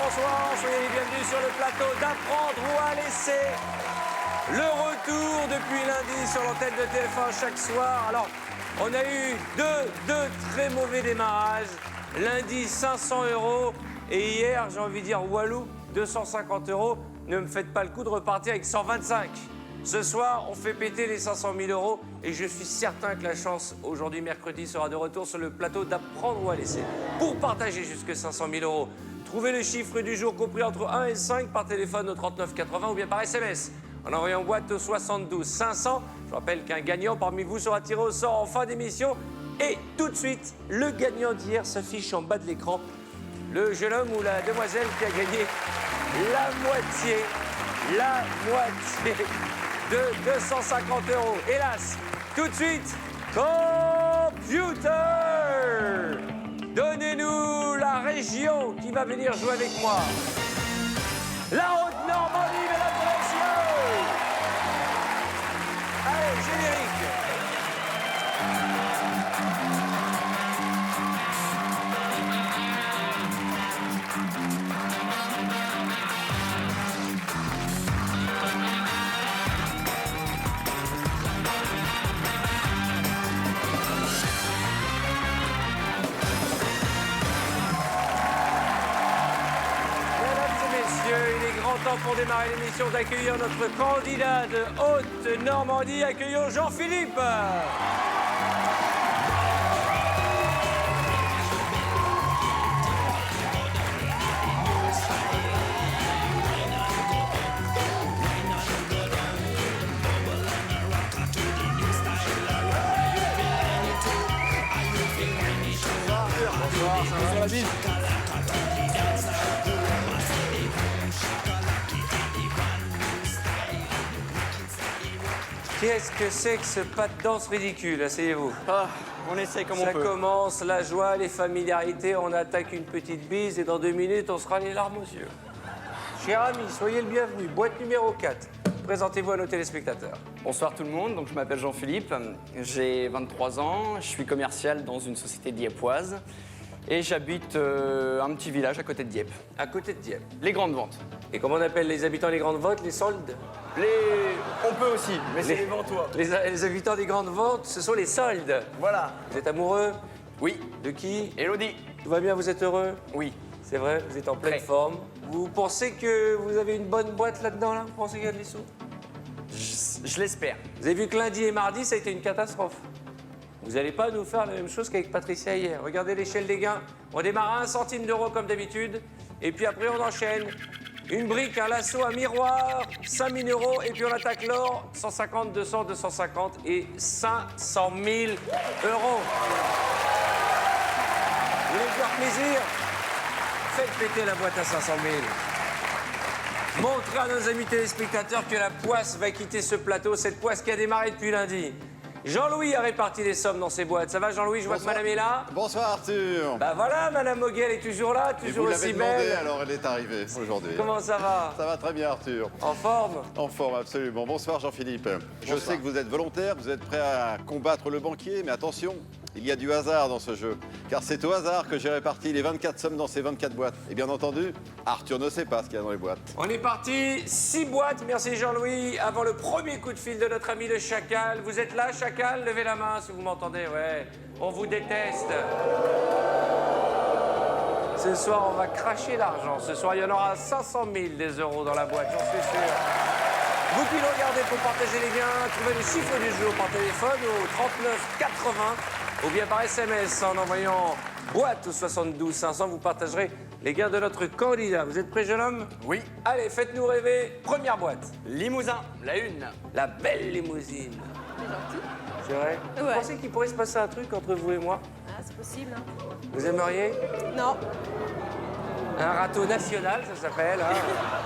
bonsoir. Soyez les bienvenus sur le plateau d'Apprendre ou à laisser. Le retour depuis lundi sur l'antenne de TF1 chaque soir. Alors, on a eu deux très mauvais démarrages. Lundi, 500 € et hier, j'ai envie de dire Walou, 250 €. Ne me faites pas le coup de repartir avec 125. Ce soir, on fait péter les 500 000 € et je suis certain que la chance, aujourd'hui, mercredi, sera de retour sur le plateau d'Apprendre ou à laisser. Pour partager jusque 500 000 €, trouvez le chiffre du jour compris entre 1 et 5 par téléphone au 39 80 ou bien par SMS. En envoyant boîte au 72 500. Je rappelle qu'un gagnant parmi vous sera tiré au sort en fin d'émission. Et tout de suite, le gagnant d'hier s'affiche en bas de l'écran. Le jeune homme ou la demoiselle qui a gagné la moitié de 250 €. Hélas, tout de suite, computer! Donnez-nous la région qui va venir jouer avec moi. La Haute-Normandie, mesdames et messieurs! Allez, générique! Temps pour démarrer l'émission d'accueillir notre candidat de Haute-Normandie. Accueillons Jean-Philippe. Bonsoir, ça va la ville. Qu'est-ce que c'est que ce pas de danse ridicule? Asseyez-vous. Ah, on essaie comme on peut. Ça commence, la joie, les familiarités, on attaque une petite bise et dans 2 minutes, on sera les larmes aux yeux. Chers amis, soyez le bienvenu. Boîte numéro 4. Présentez-vous à nos téléspectateurs. Bonsoir tout le monde, donc je m'appelle Jean-Philippe, j'ai 23 ans, je suis commercial dans une société diepoise et j'habite un petit village à côté de Dieppe. À côté de Dieppe. Les grandes ventes. Et comment on appelle les habitants des grandes ventes? Les soldes? On peut aussi, mais c'est les ventois. Les habitants des grandes ventes, ce sont les soldes. Voilà. Vous êtes amoureux? Oui. De qui? Élodie. Tout va bien, vous êtes heureux? Oui. C'est vrai, vous êtes en pleine Très. forme. Vous pensez que vous avez une bonne boîte là-dedans, là? Vous pensez qu'il y a des sous? Je l'espère. Vous avez vu que lundi et mardi, ça a été une catastrophe. Vous n'allez pas nous faire la même chose qu'avec Patricia hier. Regardez l'échelle des gains. On démarre à 1 centime d'euro comme d'habitude. Et puis après, on enchaîne. Une brique, un lasso, un miroir, 5 000 €. Et puis on attaque l'or, 150, 200, 250 et 500 000 €. Vous voulez me faire plaisir? Faites péter la boîte à 500 000. Montrez à nos amis téléspectateurs que la poisse va quitter ce plateau, cette poisse qui a démarré depuis lundi. Jean-Louis a réparti les sommes dans ses boîtes. Ça va, Jean-Louis? Je vois que madame est là. Bonsoir Arthur. Bah voilà, madame Moguel est toujours là, Et toujours vous aussi l'avez demandé, belle. alors elle est arrivée aujourd'hui. Comment ça va? Ça va très bien Arthur. En forme? En forme, absolument. Bonsoir Jean-Philippe. Je Bonsoir. sais que vous êtes volontaire, vous êtes prêt à combattre le banquier, mais attention, il y a du hasard dans ce jeu. Car c'est au hasard que j'ai réparti les 24 sommes dans ces 24 boîtes. Et bien entendu, Arthur ne sait pas ce qu'il y a dans les boîtes. On est parti, 6 boîtes, merci Jean-Louis. Avant le premier coup de fil de notre ami le Chacal. Vous êtes là, Chacal? Levez la main si vous m'entendez, ouais. On vous déteste. Ce soir, on va cracher l'argent. Ce soir, il y en aura 500 000 des euros dans la boîte, j'en suis sûr. Vous qui nous regardez pour partager les gains, trouvez le chiffre du jour par téléphone au 39 80 ou bien par SMS en envoyant boîte au 72 500. Vous partagerez les gains de notre candidat. Vous êtes prêt, jeune homme? Oui. Allez, faites-nous rêver. Première boîte. Limousin, la une. La belle limousine. C'est gentil. C'est vrai? Ouais. Vous pensez qu'il pourrait se passer un truc entre vous et moi? Ah, c'est possible, hein. Vous aimeriez? Non. Un râteau national, ça s'appelle. Hein.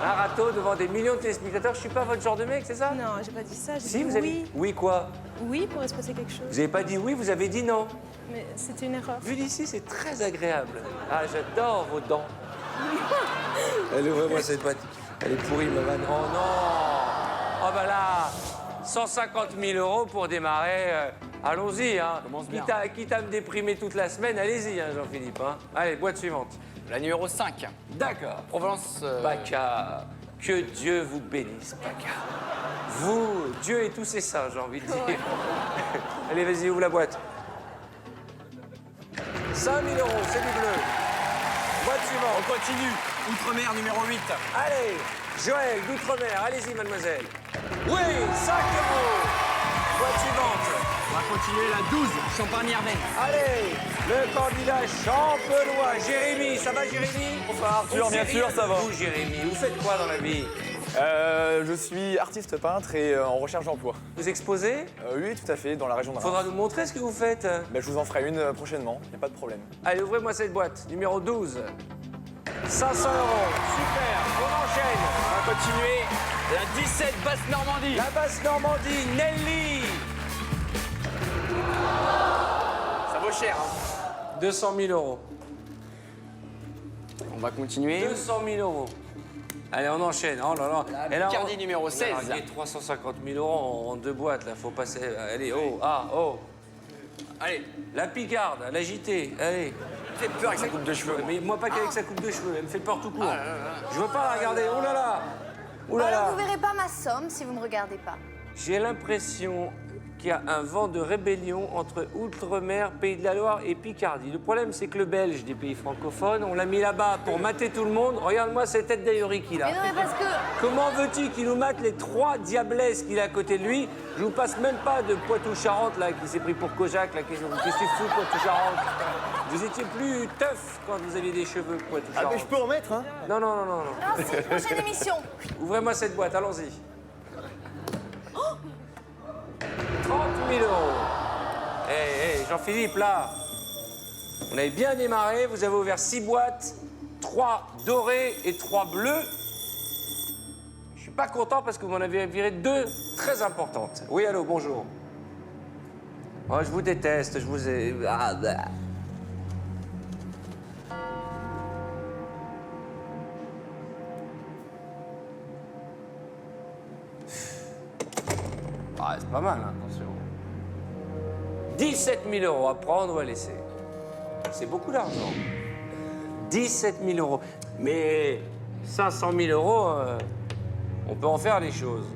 Un râteau devant des millions de téléspectateurs. Je suis pas votre genre de mec, c'est ça? Non, j'ai pas dit ça, j'ai Si, dit vous avez... oui. Oui, quoi? Oui, il pourrait se passer quelque chose. Vous avez pas dit oui, vous avez dit non. Mais c'était une erreur. Vu d'ici, c'est très agréable. Ah, j'adore vos dents. Elle ouvre-moi cette boîte. Elle est pourrie, ma vanne. Oh non! Oh bah là, 150 000 € pour démarrer. Allons-y, hein. Commence bien. Quitte à me déprimer toute la semaine, allez-y, hein, Jean-Philippe. Hein. Allez, boîte suivante. La numéro 5. D'accord. Provence. Paca, que Dieu vous bénisse, Paca. Vous, Dieu et tous ses saints, j'ai envie de dire. Allez, vas-y, ouvre la boîte. 5 000 euros, c'est du bleu. Boîte suivante. On continue. Outre-mer numéro 8. Allez, Joël d'Outre-mer, allez-y, mademoiselle. Oui, 5 euros. Boîte suivante. On va continuer la 12. Champagne-Ardenne. Allez, le candidat champenois, Jérémy. Ça va, Jérémy? Bonsoir Arthur, bien sûr, ça va. Vous, Jérémy, vous faites quoi dans la vie? Je suis artiste peintre et en recherche d'emploi. Vous exposez? Oui, tout à fait, dans la région de Reims. Faudra nous montrer ce que vous faites. Ben, je vous en ferai une prochainement, il n'y a pas de problème. Allez, ouvrez-moi cette boîte. Numéro 12. 500 euros. Super, on enchaîne. On va continuer. La 17, Basse-Normandie. La Basse-Normandie, Nelly. Ça vaut cher. Hein. 200 000 euros. On va continuer. 200 000 euros. Allez, on enchaîne. Oh là là. La Picardie numéro 16. Il y a 350 000 euros en 2 boîtes, là. Faut passer. Allez, oh, ah, oh. Allez, La Picarde, l'agitée. Allez. fait peur avec sa coupe de cheveux. Mais moi, pas qu'avec sa coupe de cheveux. Elle me fait peur tout court. Je veux pas la regarder. Oh là là. Oh là Alors, là. vous verrez pas ma somme si vous me regardez pas. J'ai l'impression qu'il y a un vent de rébellion entre Outre-mer, Pays de la Loire et Picardie. Le problème, c'est que le Belge des pays francophones, on l'a mis là-bas pour mater tout le monde. Regarde-moi cette tête d'ahuri qu'il a. Mais non, mais parce que... Comment veux-tu qu'il nous mate les 3 diablesses qu'il a à côté de lui? Je vous passe même pas de Poitou-Charentes, là, qui s'est pris pour Kojak, là. Qu'est-ce que tu fous, Poitou-Charentes? Vous étiez plus teuf quand vous aviez des cheveux, Poitou-Charentes. Ah, mais je peux en mettre, hein? Non, non, non, non, non. Non, c'est une prochaine émission. Ouvrez-moi cette boîte, allons-y. 30 000 euros. Hé, Jean-Philippe, là, on avait bien démarré, vous avez ouvert 6 boîtes, 3 dorés et 3 bleus. Je suis pas content parce que vous m'en avez viré 2 très importantes. Oui, allô, bonjour. Oh, je vous déteste, je vous ai... Ah, bah. Ah, c'est pas mal, hein, attention. 17 000 euros à prendre ou à laisser. C'est beaucoup d'argent. 17 000 euros. Mais 500 000 euros, on peut en faire des choses.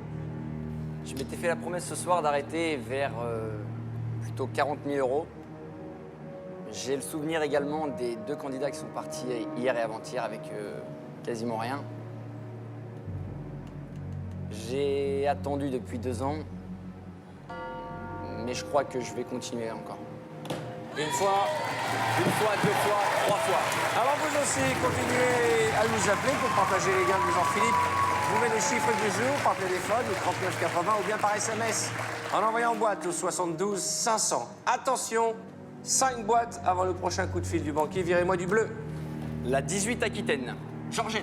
Je m'étais fait la promesse ce soir d'arrêter vers plutôt 40 000 euros. J'ai le souvenir également des 2 candidats qui sont partis hier et avant-hier avec quasiment rien. J'ai attendu depuis 2 ans, mais je crois que je vais continuer encore. Une fois, 1 fois, 2 fois, 3 fois. alors vous aussi, continuez à nous appeler pour partager les gains de Jean-Philippe. Je vous mets les chiffres du jour par téléphone, au 3980 ou bien par SMS, en envoyant boîte au 72 500. Attention, 5 boîtes avant le prochain coup de fil du banquier. Virez-moi du bleu. La 18 Aquitaine, Georgette.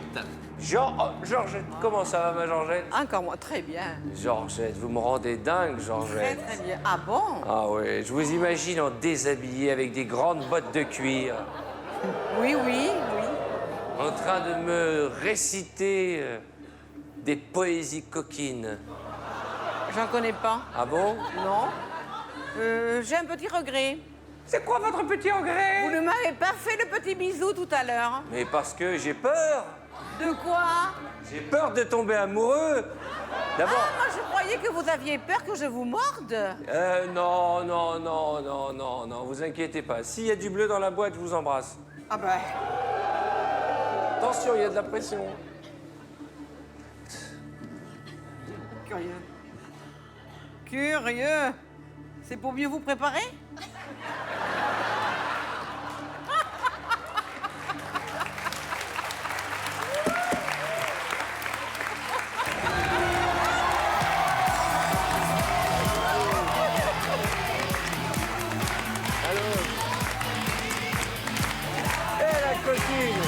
Georgette, comment ça va, ma Georgette? Encore moi, très bien. Georgette, vous me rendez dingue, Très Georgette. très bien. Ah bon? Ah oui, je vous imagine en déshabillé avec des grandes bottes de cuir, Oui, oui, oui. en train de me réciter des poésies coquines. J'en connais pas. Ah bon? Non. J'ai un petit regret. C'est quoi votre petit Vous regret? ne m'avez pas fait le petit bisou tout à l'heure. Mais parce que j'ai peur. De quoi? J'ai peur de tomber amoureux. D'abord... Moi, je croyais que vous aviez peur que je vous morde. Non, non, non, non, non, non, vous inquiétez pas. S'il y a du bleu dans la boîte, je vous embrasse. Ah ben, Attention, il y a de la pression. curieux. Curieux. C'est pour mieux vous préparer? Eh, la coquine!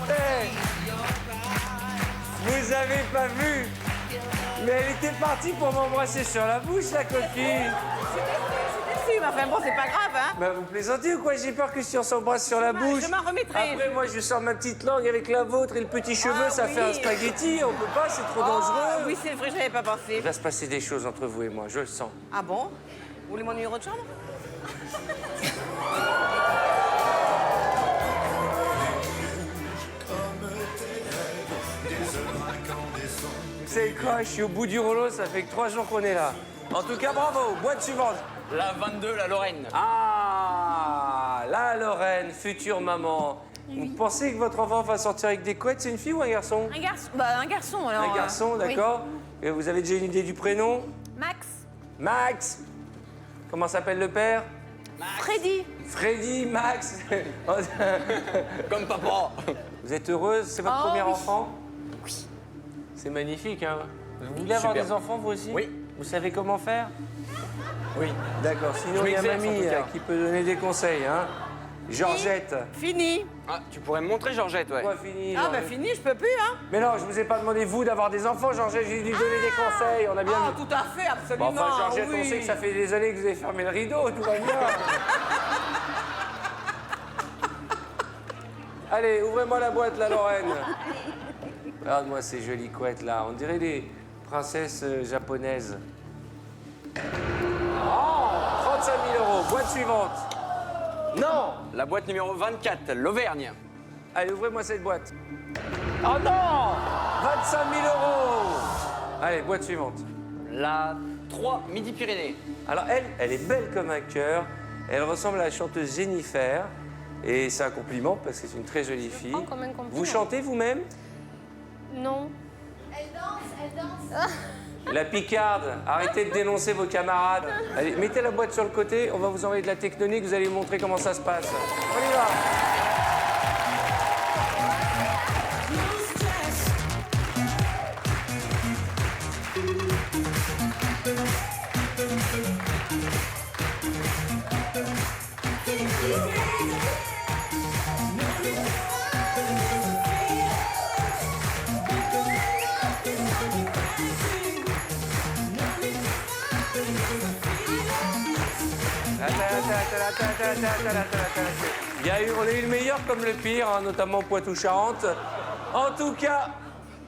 Eh, vous avez pas vu? Mais elle était partie pour m'embrasser sur la bouche, la coquine! C'était mais enfin bon, c'est pas grave, hein. Bah, vous plaisantez ou quoi? J'ai peur que si on s'embrasse sur la bouche. Je m'en remettrai. Après, moi, je sors ma petite langue avec la vôtre et le petit cheveu, Ah, ça oui. fait un spaghetti. On peut pas, c'est trop Oh, dangereux. oui, c'est vrai, j'avais pas pensé. Il va se passer des choses entre vous et moi, je le sens. Ah bon? Vous voulez mon numéro de chambre? Vous savez quoi? Je suis au bout du rouleau, ça fait que 3 jours qu'on est là. En tout cas, bravo. Boîte suivante. La 22, la Lorraine. Ah, la Lorraine, future maman. Vous pensez que votre enfant va sortir avec des couettes? C'est une fille ou un garçon? Un garçon. Bah, un garçon alors. Un garçon, d'accord. Et vous avez déjà une idée du prénom? Max. Max. Comment s'appelle le père? Freddy. Freddy, Max. Comme papa. Vous êtes heureuse? C'est votre Oh, premier oui. enfant? Oui. C'est magnifique, hein? Vous voulez avoir Super. des enfants, vous aussi? Oui. Vous savez comment faire? Oui. D'accord. Sinon, Je il y a m'exerce, en mamie tout cas. qui peut donner des conseils, hein? Georgette. Fini. Ah, tu pourrais me montrer Georgette, ouais. Quoi, fini? Ah, bah Georgette? fini, je peux plus, hein. Mais non, je vous ai pas demandé, vous, d'avoir des enfants, Georgette. J'ai dû donner des conseils. On a bien Ah, vu. tout à fait, Bon, absolument. enfin, Georgette, oui. on sait que ça fait des années que vous avez fermé le rideau. Tout va bien. Allez, ouvrez-moi la boîte, la Lorraine. Regarde-moi ces jolies couettes, là. On dirait des princesses japonaises. Oh, 35 000 €. Boîte suivante. Non. La boîte numéro 24, l'Auvergne. Allez, ouvrez-moi cette boîte. Oh non, 25 000 €. Allez, boîte suivante. La 3, Midi-Pyrénées. Alors, elle est belle comme un cœur. Elle ressemble à la chanteuse Jennifer. Et c'est un compliment parce que c'est une très jolie fille. prends comme un compliment. Vous chantez vous-même? Non. Elle danse. La picarde, arrêtez de dénoncer vos camarades. Allez, mettez la boîte sur le côté, on va vous envoyer de la tectonique, vous allez vous montrer comment ça se passe. On y va. On a eu le meilleur comme le pire, hein, notamment Poitou-Charentes. En tout cas,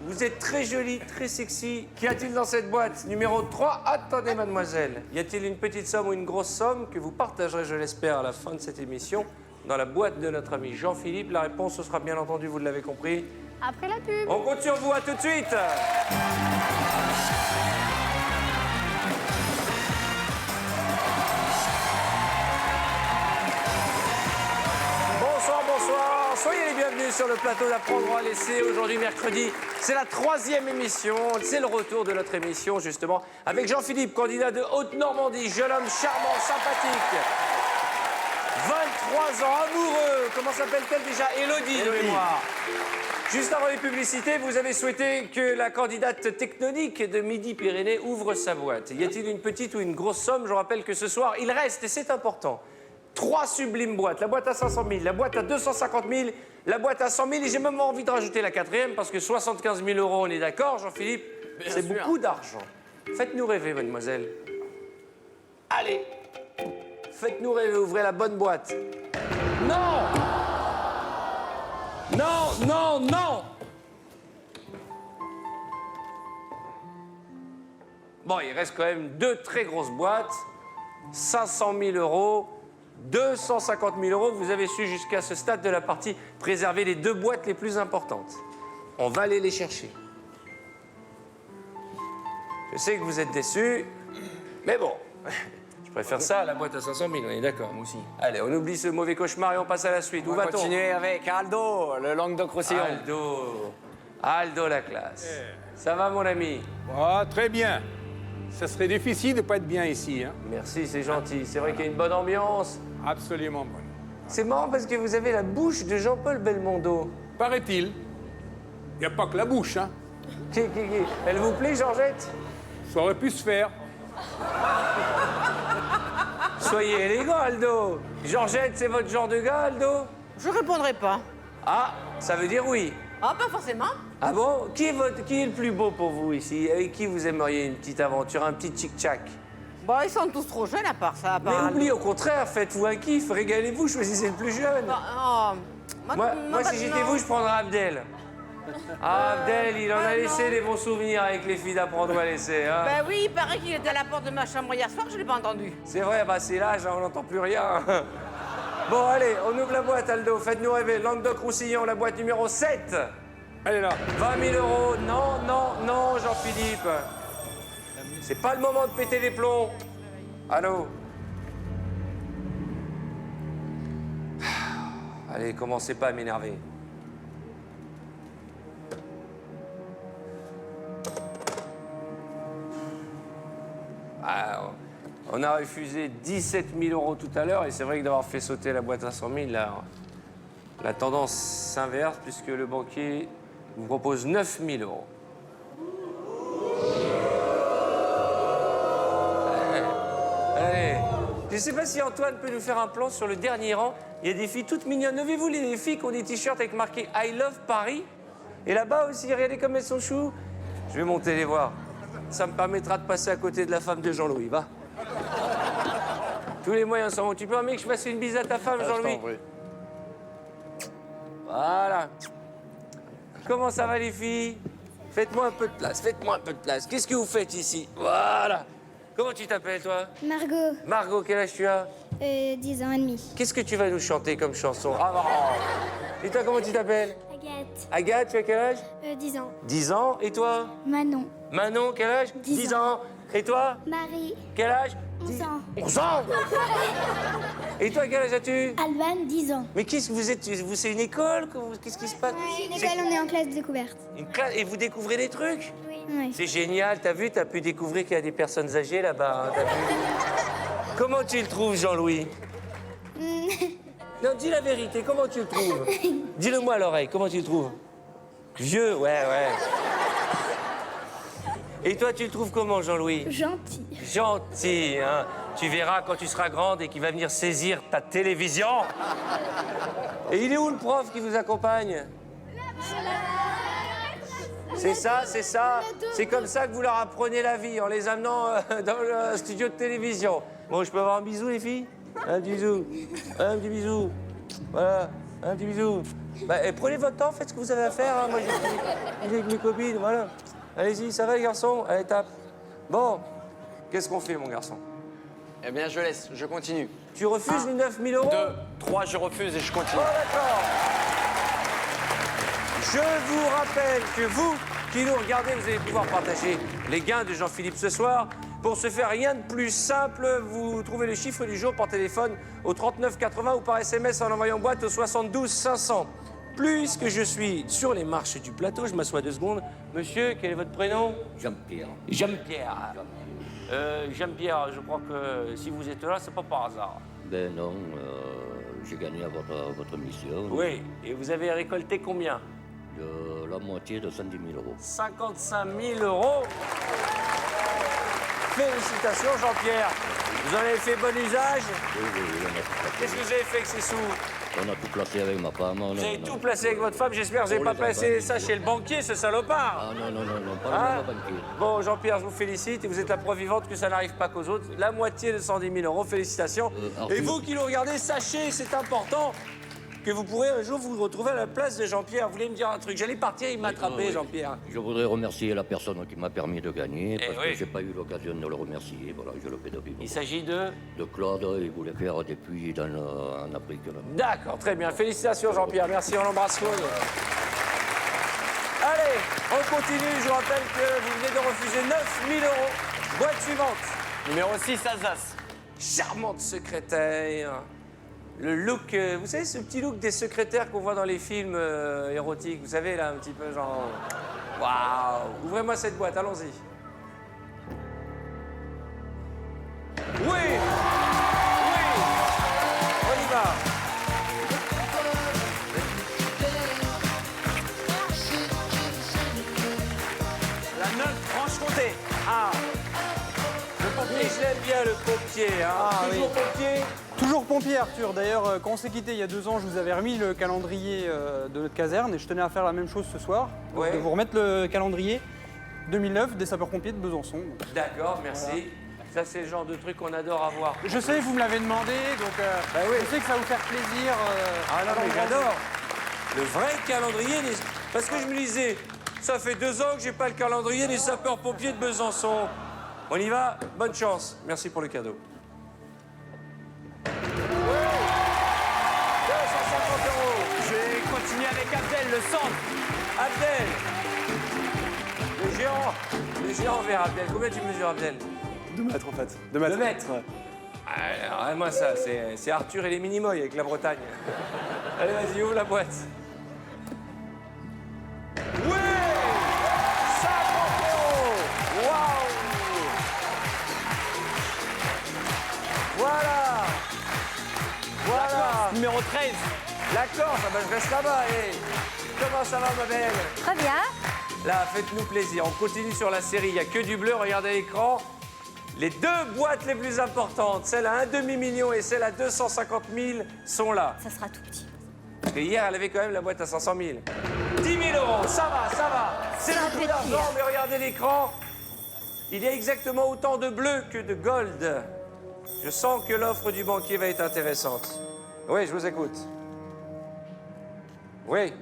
vous êtes très jolie, très sexy. Qu'y a-t-il dans cette boîte? Numéro 3, attendez mademoiselle. Y a-t-il une petite somme ou une grosse somme que vous partagerez, je l'espère, à la fin de cette émission dans la boîte de notre ami Jean-Philippe? La réponse, ce sera bien entendu, vous l'avez compris. Après la pub. On compte sur vous, à tout de suite. Bonsoir, bonsoir. Soyez les bienvenus sur le plateau d'Apprendre ou à laisser. Aujourd'hui, mercredi, c'est la 3e émission. C'est le retour de notre émission, justement, avec Jean-Philippe, candidat de Haute-Normandie, jeune homme charmant, sympathique. 23 ans, amoureux. Comment s'appelle-t-elle déjà? Élodie, de mémoire. Juste avant les publicités, vous avez souhaité que la candidate tectonique de Midi-Pyrénées ouvre sa boîte. Y a-t-il une petite ou une grosse somme? Je rappelle que ce soir, il reste, et c'est important, 3 sublimes boîtes. La boîte à 500 000, la boîte à 250 000, la boîte à 100 000, et j'ai même envie de rajouter la 4e, parce que 75 000 €, on est d'accord, Jean-Philippe? C'est sûr. beaucoup d'argent. Faites-nous rêver, mademoiselle. Allez, faites-nous rêver, ouvrez la bonne boîte. Non! Non, non, non! Bon, il reste quand même 2 très grosses boîtes. 500 000 €, 250 000 €. Vous avez su jusqu'à ce stade de la partie préserver les 2 boîtes les plus importantes. On va aller les chercher. Je sais que vous êtes déçus, mais bon, je préfère ça à la boîte à 500 000, on est d'accord? Moi aussi. Allez, on oublie ce mauvais cauchemar et on passe à la suite. Où On va va-t-on? continuer avec Aldo, le Languedoc-Roussillon. Aldo la classe. Ça va, mon ami? Ah, très bien. Ça serait difficile de ne pas être bien ici. Hein. Merci, c'est gentil. C'est vrai qu'il y a une bonne ambiance. Absolument bonne. C'est marrant parce que vous avez la bouche de Jean-Paul Belmondo. Paraît-il. Il n'y a pas que la bouche. Hein. Elle vous plaît, Georgette? Ça aurait pu se faire. Soyez élégant, Aldo. Georgette, c'est votre genre de gars, Aldo? Je répondrai pas. Ah, ça veut dire oui. Ah, pas forcément. Ah bon? Qui est le plus beau pour vous ici? Avec qui vous aimeriez une petite aventure, un petit tchic-tchac? Bon, ils sont tous trop jeunes à part ça. À Mais part oublie, au contraire, faites-vous un kiff, régalez-vous, choisissez le plus jeune. Oh, Moi, si j'étais vous, je prendrais Abdel. Ah, Abdel, il en a laissé des bons souvenirs avec les filles d'apprendre ou à laisser. Hein. Ben oui, il paraît qu'il était à la porte de ma chambre hier soir, je l'ai pas entendu. C'est vrai, bah c'est l'âge, hein, on n'entend plus rien. Bon, allez, on ouvre la boîte, Aldo. Faites-nous rêver. Languedoc-Roussillon, la boîte numéro 7. Elle est là. 20 000 €. Non, non, non, Jean-Philippe. C'est pas le moment de péter les plombs. Allô? Allez, commencez pas à m'énerver. Ah, on a refusé 17 000 € tout à l'heure et c'est vrai que d'avoir fait sauter la boîte à 100 000, la tendance s'inverse puisque le banquier vous propose 9 000 €. Allez. Je ne sais pas si Antoine peut nous faire un plan sur le dernier rang. Il y a des filles toutes mignonnes. Levez-vous les filles qui ont des t-shirts avec marqué I love Paris. Et là-bas aussi, regardez comme elles sont choues. Je vais monter les voir. Ça me permettra de passer à côté de la femme de Jean-Louis, va. Tous les moyens sont bons. Tu peux amener que je fasse une bise à ta femme, Jean-Louis? Voilà. Comment ça va, les filles? Faites-moi un peu de place, faites-moi un peu de place. Qu'est-ce que vous faites ici? Voilà. Comment tu t'appelles, toi? Margot, Margot, quel âge tu as? 10 ans et demi. Qu'est-ce que tu vas nous chanter comme chanson? Ah, marrant. Et toi, comment tu t'appelles? Agathe, Agathe, tu as quel âge? 10 ans. 10 ans. Et toi? Manon, Manon, quel âge? 10 ans. Et toi? Marie, Quel âge? 11 ans. 11 ans. Et toi, quel âge as-tu? Alban, 10 ans. Mais qu'est-ce que vous êtes? Vous, c'est une école? Qu'est-ce qui se passe? C'est on est en classe découverte. une classe et vous découvrez des trucs? Oui. C'est génial, t'as vu, t'as pu découvrir qu'il y a des personnes âgées là-bas. Hein, t'as vu. Comment tu le trouves, Jean-Louis? Non, dis la vérité, comment tu le trouves? Dis-le-moi à l'oreille, comment tu le trouves? Vieux, ouais. Et toi, tu le trouves comment, Jean-Louis? Gentil. Gentil, hein. Tu verras quand tu seras grande et qu'il va venir saisir ta télévision. Et il est où le prof qui vous accompagne? C'est ça. C'est comme ça que vous leur apprenez la vie, en les amenant dans le studio de télévision. Bon, je peux avoir un bisou, les filles? Un bisou. Un petit bisou. Voilà, un petit bisou. Bah, et prenez votre temps, faites ce que vous avez à faire. Hein. Moi, j'ai avec mes copines, voilà. Allez-y, ça va, les garçons? Allez, tape. Bon, qu'est-ce qu'on fait, mon garçon? Eh bien, je laisse, je continue. Tu refuses les 9 000 €? 2, 3, je refuse et je continue. Oh, d'accord. Je vous rappelle que vous qui nous regardez, vous allez pouvoir partager les gains de Jean-Philippe ce soir. Pour ce faire, rien de plus simple, vous trouvez le chiffre du jour par téléphone au 39 80 ou par SMS en envoyant boîte au 72 500. Puisque je suis sur les marches du plateau, je m'assois 2 secondes. Monsieur, quel est votre prénom? Jean-Pierre. Jean-Pierre. Jean-Pierre, je crois que si vous êtes là, c'est pas par hasard. Ben non, j'ai gagné à votre mission. Oui, et vous avez récolté combien? De la moitié de 110 000 €. 55 000 €. Félicitations, Jean-Pierre. Vous en avez fait bon usage? Oui, on a tout placé. Qu'est-ce que vous avez fait avec ces sous? On a tout placé avec ma femme. Vous avez tout placé avec votre femme? J'espère que vous n'avez pas placé ça chez le banquier, ce salopard. Ah non, pas Hein? le banquier. Bon, Jean-Pierre, je vous félicite et vous êtes la preuve vivante que ça n'arrive pas qu'aux autres. La moitié de 110 000 €, félicitations. Et vous qui nous regardez, sachez, c'est important, que vous pourrez un jour vous retrouver à la place de Jean-Pierre. Vous voulez me dire un truc? J'allais partir, il m'a attrapé, oui. Jean-Pierre. Je voudrais remercier la personne qui m'a permis de gagner, parce oui. que j'ai pas eu l'occasion de le remercier. Voilà, je le fais depuis. Il s'agit de... Claude, il voulait faire des puits en Afrique. Là. D'accord, très bien. Félicitations, Jean-Pierre. Merci, on l'embrasse, Claude. Allez, on continue. Je vous rappelle que vous venez de refuser 9 000 €. Boîte suivante. Numéro 6, Alsace. Charmante secrétaire. Le look, vous savez, ce petit look des secrétaires qu'on voit dans les films érotiques. Vous savez, là, un petit peu genre... Waouh! Ouvrez-moi cette boîte, allons-y. Oui! Oui! On y va. La 9 Franche-Comté. Ah! Le pompier, je l'aime bien, le pompier. Hein. Ah, Toujours oui. pompier. Toujours pompier, Arthur. D'ailleurs, quand on s'est quitté il y a 2 ans, je vous avais remis le calendrier de notre caserne et je tenais à faire la même chose ce soir. Donc, Ouais. de vous remettre le calendrier 2009 des sapeurs-pompiers de Besançon. D'accord, merci. Ça, c'est le genre de truc qu'on adore avoir. Je sais, vous me l'avez demandé, donc Bah oui. je sais que ça va vous faire plaisir. Ah non, mais j'adore. Le vrai calendrier des... Parce que je me disais, ça fait 2 ans que j'ai pas le calendrier des sapeurs-pompiers de Besançon. On y va, bonne chance. Merci pour le cadeau. 250 €. Je vais continuer avec Abdel, le centre. Abdel. Le géant vers Abdel. Combien tu mesures, Abdel? 2 mètres en fait. 2 mètres. Alors, moi, ça, c'est Arthur et les Minimoy avec la Bretagne. Allez, vas-y, ouvre la boîte. Oui, 50 €. Waouh. Voilà. Voilà. Numéro 13. La Corse, ah ben, je reste là-bas. Hey. Comment ça va, ma belle? Très bien. Là, faites-nous plaisir. On continue sur la série. Il n'y a que du bleu. Regardez à l'écran. Les 2 boîtes les plus importantes, celle à 1,5 million et celle à 250 000, sont là. Ça sera tout petit. Parce que hier, elle avait quand même la boîte à 500 000. 10 000 €, ça va, ça va. C'est un peu d'argent, mais regardez l'écran. Il y a exactement autant de bleu que de gold. Je sens que l'offre du banquier va être intéressante. Oui, je vous écoute. Oui.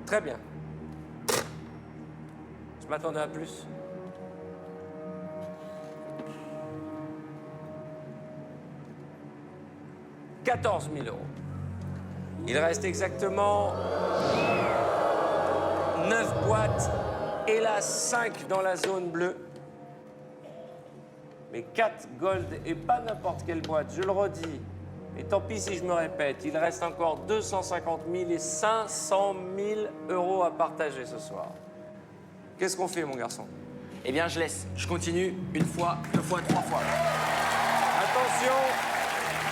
Très bien. Je m'attendais à plus. « 14 000 €. Il reste exactement 9 boîtes et là 5 dans la zone bleue. Mais 4 gold et pas n'importe quelle boîte, je le redis. Et tant pis si je me répète, il reste encore 250 000 et 500 000 € à partager ce soir. Qu'est-ce qu'on fait, mon garçon? Eh bien, je laisse. Je continue 1 fois, 2 fois, 3 fois. Attention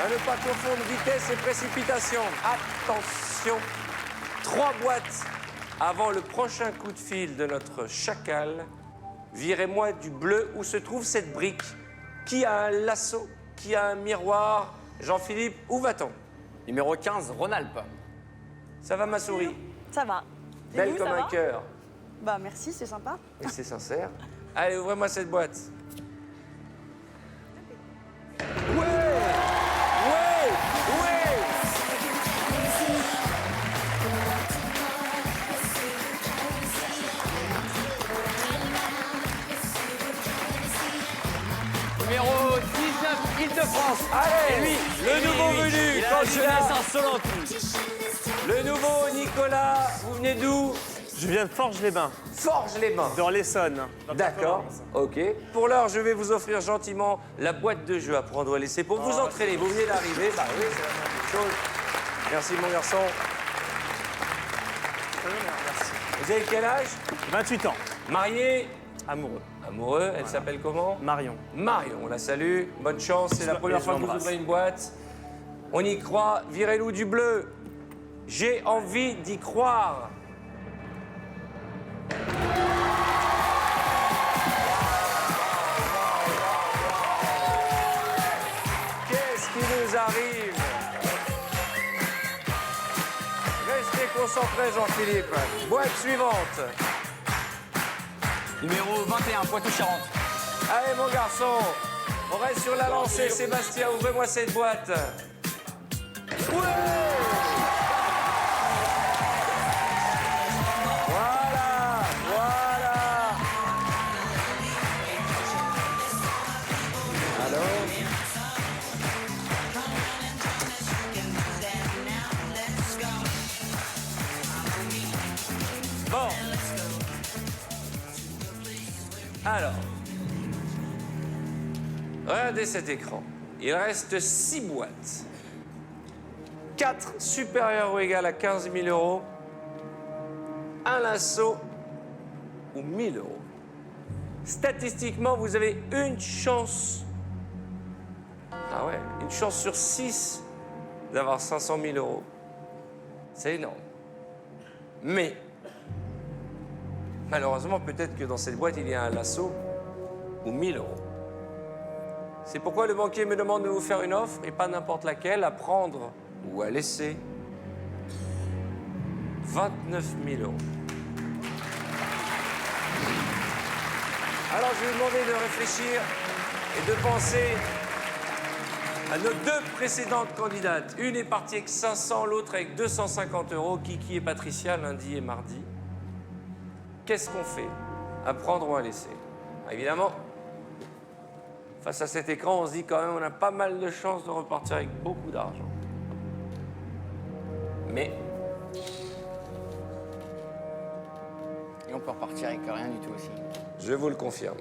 à ne pas confondre vitesse et précipitation. Attention. 3 boîtes avant le prochain coup de fil de notre chacal. Virez-moi du bleu où se trouve cette brique. Qui a un lasso? Qui a un miroir? Jean-Philippe, où va-t-on? Numéro 15, Rhône-Alpes. Ça va, ma souris? Ça va. Et Belle vous, comme ça un va cœur. Bah merci, c'est sympa. Et c'est sincère. Allez, ouvrez-moi cette boîte. Ouais! Ouais! Ouais! Numéro 19, Île-de-France. Allez, Et lui, le nouveau venu, il a la candidat. jeunesse insolente. Le nouveau Nicolas, vous venez d'où? Je viens de Forges-les-Bains, Forges-les-Bains. dans l'Essonne. D'accord, ok. Pour l'heure, je vais vous offrir gentiment la boîte de jeu à prendre ou à laisser pour vous entraîner. Vous venez d'arriver, bah oui, c'est la même chose. Merci, mon garçon. Vous avez quel âge? 28 ans, Marié? amoureux. Amoureux, elle s'appelle comment? Marion. Marion, on la salue. Bonne chance, c'est la première je fois que vous l'embrasse. ouvrez une boîte. On y croit, virez-nous du bleu. J'ai envie d'y croire. Qu'est-ce qui nous arrive? Restez concentrés, Jean-Philippe. Boîte suivante. Numéro 21, Poitou-Charentes. Allez, mon garçon, on reste sur la lancée. Sébastien, ouvrez-moi cette boîte. Ouais! Voilà, voilà. Allô? Bon. Alors, regardez cet écran. Il reste 6 boîtes. 4 supérieures ou égales à 15 000 €. Un lasso ou 1 000 €. Statistiquement, vous avez une chance. Ah ouais, une chance sur 6 d'avoir 500 000 €. C'est énorme. Mais, malheureusement, peut-être que dans cette boîte, il y a un lasso ou 1 000 €. C'est pourquoi le banquier me demande de vous faire une offre, et pas n'importe laquelle, à prendre ou à laisser. 29 000 €. Alors, je vais vous demander de réfléchir et de penser à nos deux précédentes candidates. Une est partie avec 500, l'autre avec 250 €. Kiki et Patricia, lundi et mardi. Qu'est-ce qu'on fait? À prendre ou à laisser? Évidemment, face à cet écran, on se dit quand même on a pas mal de chances de repartir avec beaucoup d'argent. Mais Et on peut repartir avec rien du tout aussi. je vous le confirme.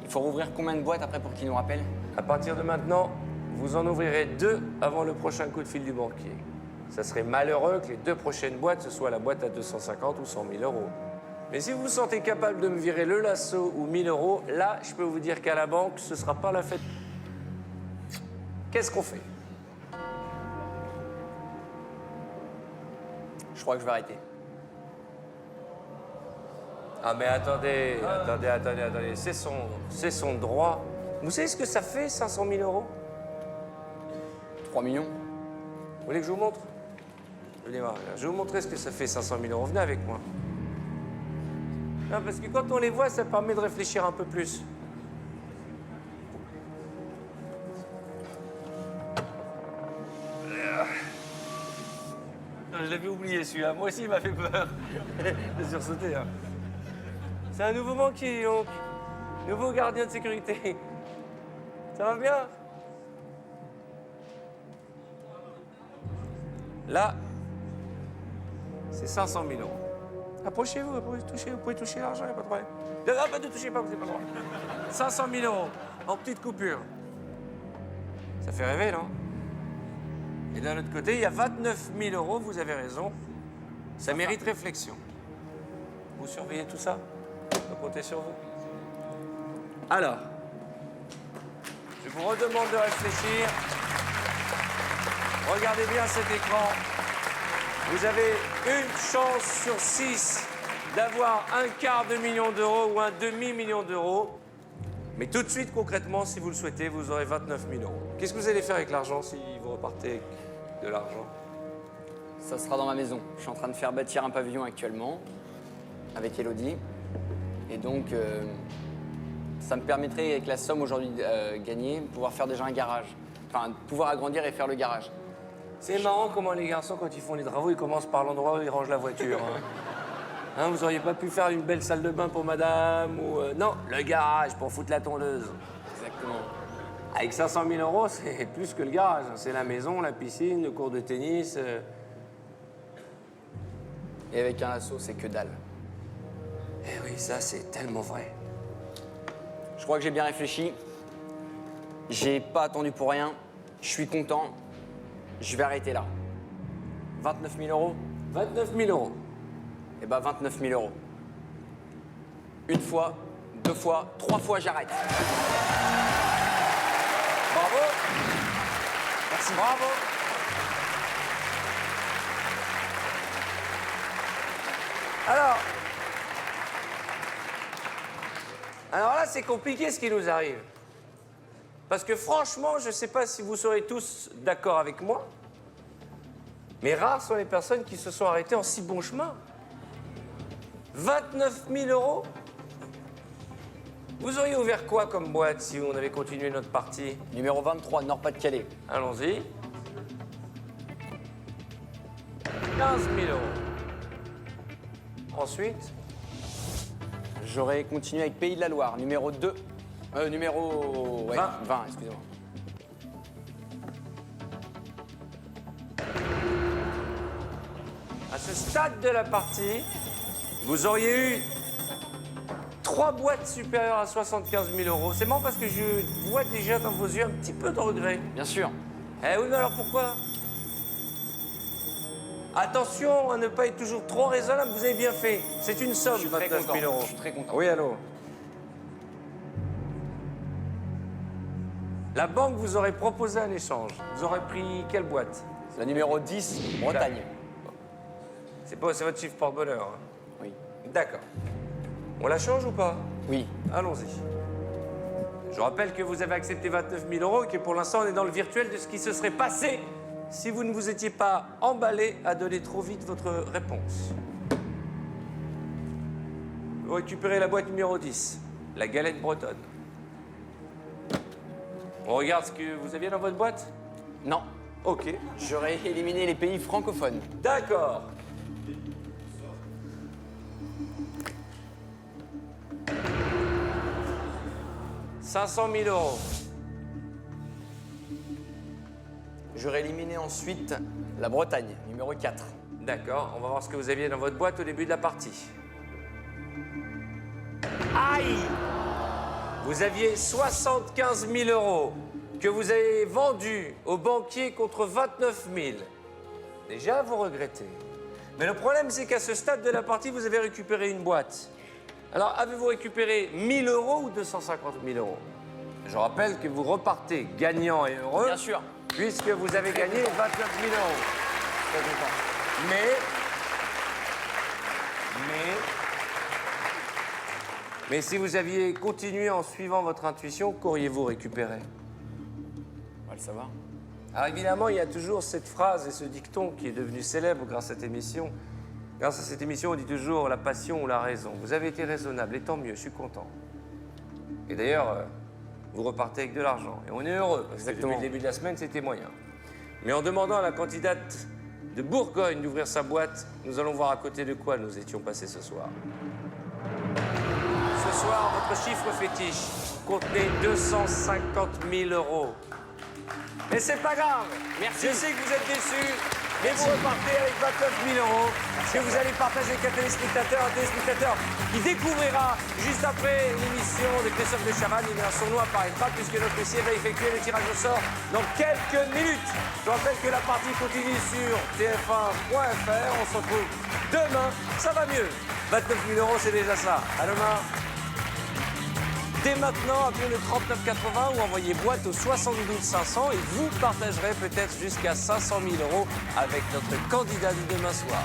Il faut rouvrir combien de boîtes après pour qu'il nous rappelle? À partir de maintenant, vous en ouvrirez 2 avant le prochain coup de fil du banquier. Ça serait malheureux que les 2 prochaines boîtes, ce soit la boîte à 250 ou 100 000 €. Mais si vous vous sentez capable de me virer le lasso ou 1 000 €, là, je peux vous dire qu'à la banque, ce ne sera pas la fête. Qu'est-ce qu'on fait? Je crois que je vais arrêter. Ah mais attendez, c'est son droit. Vous savez ce que ça fait, 500 000 €? 3 millions. Vous voulez que je vous montre? Venez voir, je vais vous montrer ce que ça fait, 500 000 €. Venez avec moi. Non, parce que quand on les voit, ça permet de réfléchir un peu plus. Non, je l'avais oublié celui-là. Moi aussi, il m'a fait peur de sursauter. Hein. C'est un nouveau banquier, donc. Nouveau gardien de sécurité. Ça va bien? Là, c'est 500 000 €. Approchez-vous, vous pouvez toucher l'argent, il n'y a pas de problème. Non, pas de toucher pas, vous n'avez pas le droit. 500 000 € en petite coupure. Ça fait rêver, non? Et d'un autre côté, il y a 29 000 €, vous avez raison. Ça mérite réflexion. Vous surveillez tout ça? On peut compter sur vous. Alors, je vous redemande de réfléchir. Regardez bien cet écran. Vous avez une chance sur 6 d'avoir un quart de million d'euros ou un demi-million d'euros. Mais tout de suite, concrètement, si vous le souhaitez, vous aurez 29 000 €. Qu'est-ce que vous allez faire avec l'argent si vous repartez avec de l'argent? Ça sera dans ma maison. Je suis en train de faire bâtir un pavillon actuellement avec Elodie. Et donc, ça me permettrait, avec la somme aujourd'hui gagnée, de pouvoir faire déjà un garage. Enfin, de pouvoir agrandir et faire le garage. C'est marrant comment les garçons, quand ils font les travaux, ils commencent par l'endroit où ils rangent la voiture. Hein, vous auriez pas pu faire une belle salle de bain pour madame ou... Non, le garage pour foutre la tondeuse. Exactement. Avec 500 000 €, c'est plus que le garage. C'est la maison, la piscine, le cours de tennis. Et avec un lasso, c'est que dalle. Eh oui, ça, c'est tellement vrai. Je crois que j'ai bien réfléchi. J'ai pas attendu pour rien. Je suis content. Je vais arrêter là. 29 000 €? 29 000 €. Eh ben 29 000 €. Une fois, 2 fois, 3 fois, j'arrête. Bravo. Merci. Bravo. Alors là, c'est compliqué ce qui nous arrive. Parce que franchement, je ne sais pas si vous serez tous d'accord avec moi, mais rares sont les personnes qui se sont arrêtées en si bon chemin. 29 000 €. Vous auriez ouvert quoi comme boîte si on avait continué notre partie? Numéro 23, Nord-Pas-de-Calais. Allons-y. 15 000 €. Ensuite, J'aurais continué avec Pays de la Loire, numéro 2. Numéro... Ouais, 20. 20, excusez-moi. à ce stade de la partie, vous auriez eu 3 boîtes supérieures à 75 000 €. C'est marrant parce que je vois déjà dans vos yeux un petit peu de regret. Bien sûr. Eh oui, mais alors pourquoi? Attention à ne pas être toujours trop raisonnable, vous avez bien fait. C'est une somme, Je suis très 29 000 content. €. Je suis très content. Oui, allô? La banque vous aurait proposé un échange. Vous aurez pris quelle boîte? La numéro 10, Bretagne. C'est votre chiffre porte-bonheur. Hein? Oui. D'accord. On la change ou pas? Oui. Allons-y. Je rappelle que vous avez accepté 29 000 € et que pour l'instant, on est dans le virtuel de ce qui se serait passé si vous ne vous étiez pas emballé à donner trop vite votre réponse. Vous récupérez la boîte numéro 10. la galette bretonne. On regarde ce que vous aviez dans votre boîte? Non, Ok. j'aurais éliminé les pays francophones. D'accord. « 500 000 euros. J'aurais éliminé ensuite la Bretagne, numéro 4. D'accord, on va voir ce que vous aviez dans votre boîte au début de la partie. Aïe! Vous aviez 75 000 euros que vous avez vendus au banquier contre 29 000. Déjà, vous regrettez. Mais le problème, c'est qu'à ce stade de la partie, vous avez récupéré une boîte. Alors, avez-vous récupéré 1 000 euros ou 250 000 euros? Je rappelle que vous repartez gagnant et heureux. Bien sûr. Puisque vous avez gagné 29 000 euros. Très content. Mais si vous aviez continué en suivant votre intuition, qu'auriez-vous récupéré? On va le savoir. Alors évidemment, il y a toujours cette phrase et ce dicton qui est devenu célèbre grâce à cette émission. Grâce à cette émission, on dit toujours la passion ou la raison. Vous avez été raisonnable, et tant mieux, je suis content. Et d'ailleurs, vous repartez avec de l'argent. Et on est heureux, parce que depuis le début de la semaine, c'était moyen. Mais en demandant à la candidate de Bourgogne d'ouvrir sa boîte, nous allons voir à côté de quoi nous étions passés ce soir. Ce soir, votre chiffre fétiche contenait 250 000 euros. Mais c'est pas grave. Merci. Je sais que vous êtes déçus, mais vous repartez avec 29 000 euros que vous allez partager avec un téléspectateur qui découvrira juste après l'émission de Christophe de Chavannes. Eh bien, son nom apparaîtra puisque notre dossier va effectuer le tirage au sort dans quelques minutes. Je rappelle que la partie continue sur tf1.fr. On se retrouve demain. Ça va mieux. 29 000 euros, c'est déjà ça. À demain. Dès maintenant, appelez le 3980 ou envoyez boîte au 72 500 et vous partagerez peut-être jusqu'à 500 000 euros avec notre candidat de demain soir.